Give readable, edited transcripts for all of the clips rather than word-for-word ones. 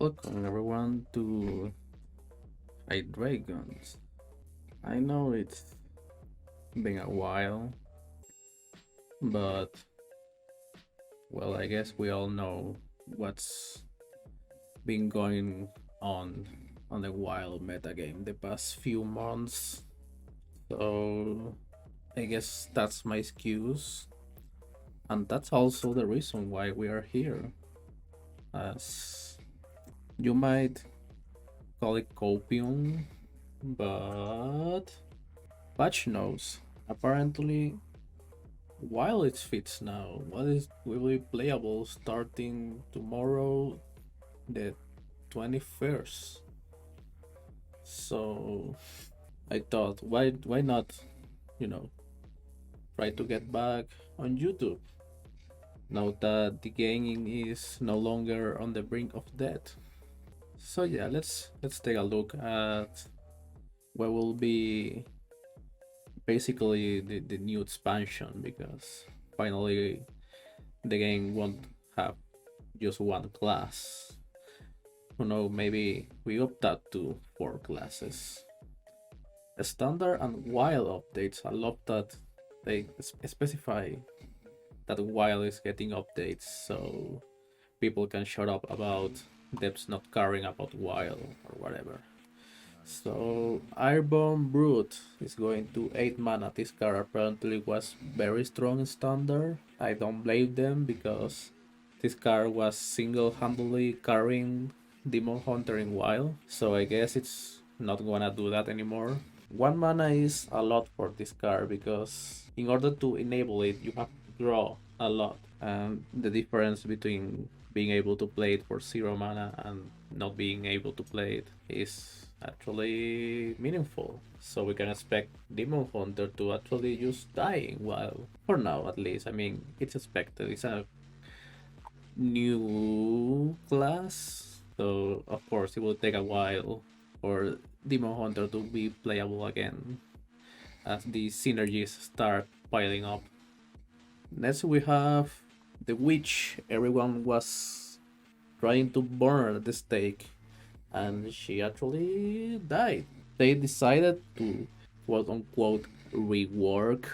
Welcome everyone to Dragons. I know it's been a while, but well, I guess we all know what's been going on on the wild metagame the past few months. So I guess that's my excuse, and that's also the reason why we are here. As you might call it copium, but patch notes. Apparently, while it fits now, what is will be playable starting tomorrow, the 21st. So I thought, why not, you know, try to get back on YouTube now that the gaming is no longer on the brink of death. So yeah, let's take a look at what will be basically the new expansion, because finally the game won't have just one class. Who know, maybe we up that to 4 classes. Standard and wild updates. I love that they specify that wild is getting updates, so people can shut up about depths not caring about wild or whatever. So Airborne Brute is going to 8 mana. This card apparently was very strong in standard. I don't blame them because this card was single-handedly carrying Demon Hunter in wild. So I guess it's not gonna do that anymore. 1 mana is a lot for this card because in order to enable it you have to draw a lot. And the difference between being able to play it for 0 mana and not being able to play it is actually meaningful. So we can expect Demon Hunter to actually just die while, for now at least. I mean, it's expected. It's a new class, so of course it will take a while for Demon Hunter to be playable again as the synergies start piling up. Next we have the witch. Everyone was trying to burn at the stake, and she actually died. They decided to quote unquote rework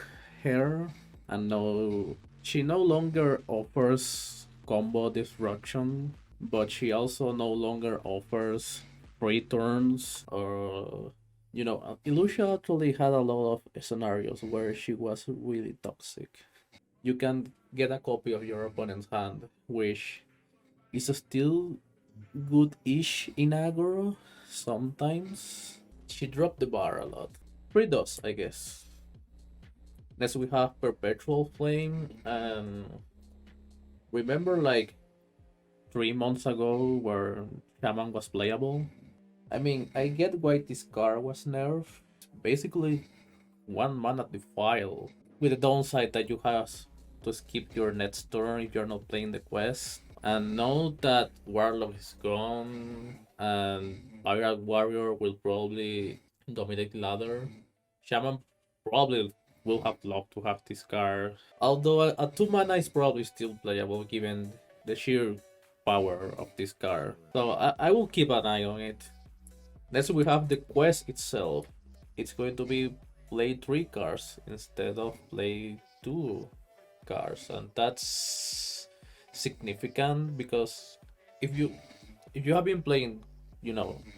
her, and no, she no longer offers combo disruption, but she also no longer offers free turns or Illusia actually had a lot of scenarios where she was really toxic. You can get a copy of your opponent's hand, which is still good-ish in aggro sometimes. She dropped the bar a lot. 3 does, I guess. Next we have Perpetual Flame. Remember like 3 months ago where Shaman was playable? I mean, I get why this card was nerfed. It's basically 1 mana defile, with the downside that you have to skip your next turn if you're not playing the quest. And know that Warlock is gone, and Pirate Warrior will probably dominate ladder. Shaman probably will have loved to have this card, although a 2 mana is probably still playable given the sheer power of this card. So I will keep an eye on it. Next we have the quest itself. It's going to be play 3 cards instead of play 2 cards, and that's significant because if you have been playing,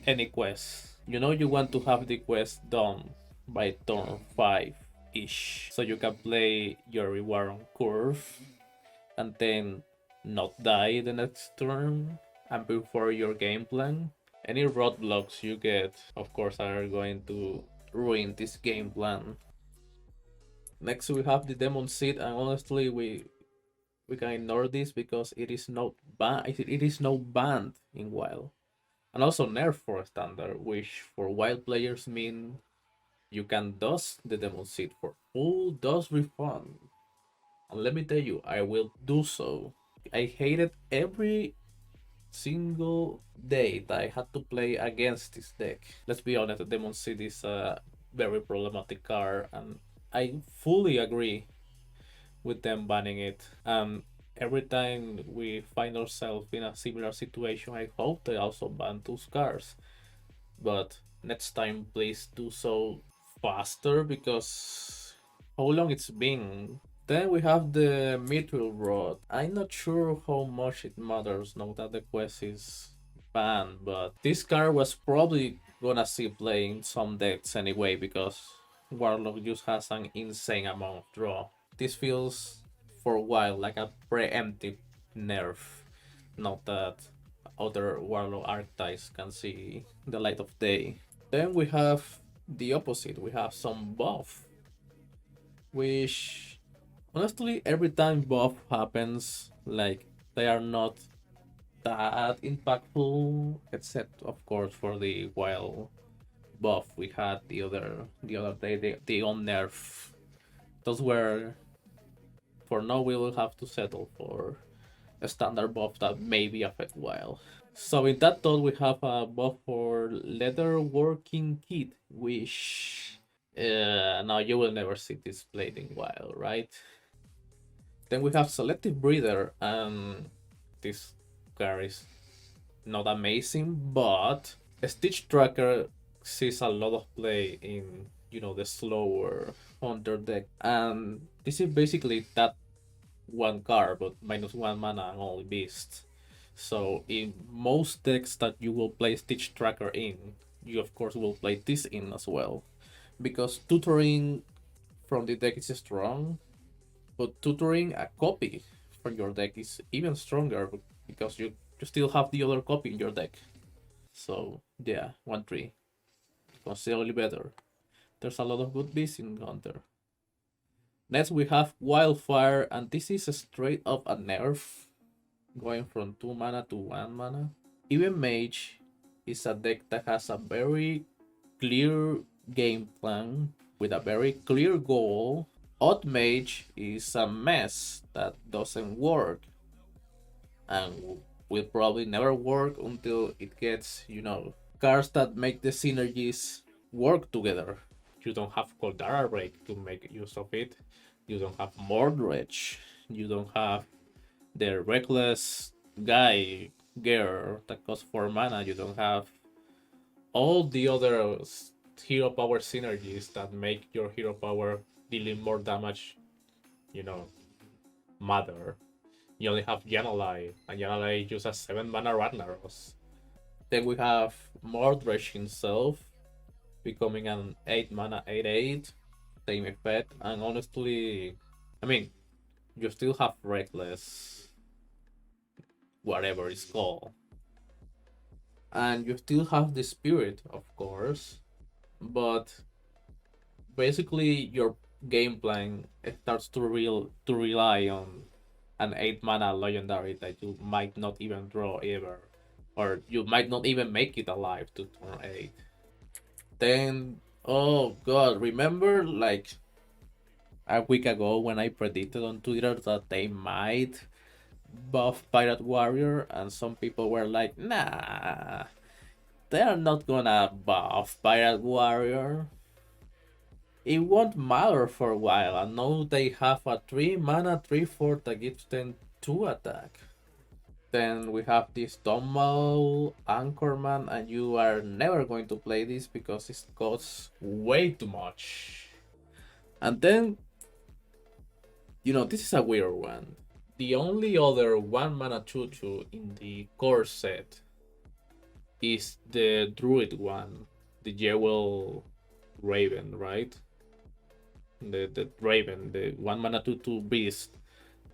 any quest, you want to have the quest done by turn 5 ish, so you can play your reward on curve and then not die the next turn and before your game plan. Any roadblocks you get, of course, are going to ruin this game plan. Next we have the Demon Seed, and honestly we can ignore this because it is not banned in wild, and also nerf for standard, which for wild players mean you can dust the Demon Seed for full dust refund. And let me tell you, I will do so. I hated every single day that I had to play against this deck. Let's be honest, the Demon Seed is a very problematic card, and I fully agree with them banning it. every time we find ourselves in a similar situation, I hope they also ban those cars. But next time, please do so faster because how long it's been. Then we have the Mithril Rod. I'm not sure how much it matters now that the quest is banned, but this card was probably gonna see play in some decks anyway because Warlock just has an insane amount of draw. This feels for a while like a preemptive nerf. Not that other Warlock archetypes can see the light of day. Then we have the opposite. We have some buff, which honestly every time buff happens, like they are not that impactful, except of course for the wild buff we had the other day, the on nerf. Those were for now we will have to settle for a standard buff that maybe affect wild. So in that thought, we have a buff for leather working kit, which now you will never see this played in wild, right? Then we have selective breeder, and this card is not amazing, but Stitch Tracker sees a lot of play in the slower hunter deck, and this is basically that one card, but -1 mana and only beast. So in most decks that you will play Stitch Tracker in, you of course will play this in as well. Because tutoring from the deck is strong, but tutoring a copy from your deck is even stronger because you still have the other copy in your deck. So yeah, 1-3. Considerably better. There's a lot of good beasts in Hunter. Next we have Wildfire, and this is a straight up a nerf, going from 2 mana to 1 mana. Even Mage is a deck that has a very clear game plan with a very clear goal. Odd Mage is a mess that doesn't work and will probably never work until it gets, cards that make the synergies work together. You don't have Koldara Break to make use of it. You don't have Mordredge. You don't have the Reckless guy, girl, that costs 4 mana. You don't have all the other hero power synergies that make your hero power dealing more damage, you know, matter. You only have Yanalai, and Yanalai uses 7 mana Ragnaros. Then we have Mordresh himself, becoming an 8 mana 8/8, same effect, and honestly, I mean, you still have Reckless, whatever it's called. And you still have the Spirit, of course, but basically your game plan starts to rely on an 8 mana legendary that you might not even draw ever, or you might not even make it alive to turn 8. Then, oh god, remember like a week ago when I predicted on Twitter that they might buff Pirate Warrior, and some people were like, nah, they are not gonna buff Pirate Warrior. It won't matter for a while. I know they have a 3 mana 3/4 that gives them 2 attack. Then we have this Domal Anchorman, and you are never going to play this because it costs way too much. And then, this is a weird one. The only other 1 mana 2/2 in the core set is the Druid one, the Jewel Raven, right? The Raven, the 1 mana 2/2 beast.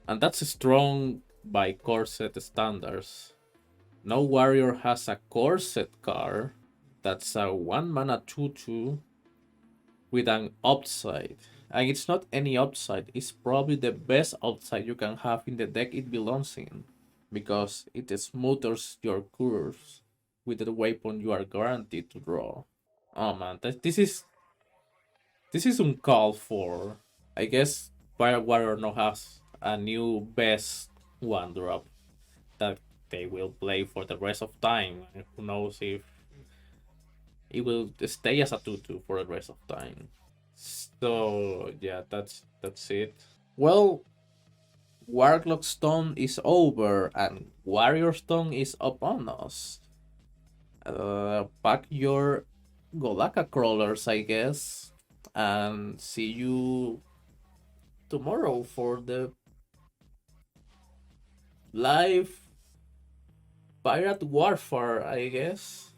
And that's strong by core set standards. No warrior has a core set card that's a 1 mana 2/2 with an upside. And it's not any upside, it's probably the best upside you can have in the deck it belongs in. Because it smooths your curves with the weapon you are guaranteed to draw. Oh man, this is uncalled for. I guess Fire Warrior now has a new best one drop that they will play for the rest of time. And who knows if it will stay as a 2/2 for the rest of time. So yeah, that's it. Well, Warlockstone is over and Warriorstone is upon us. Pack your Golaka crawlers, I guess, and see you tomorrow for the live pirate warfare, I guess.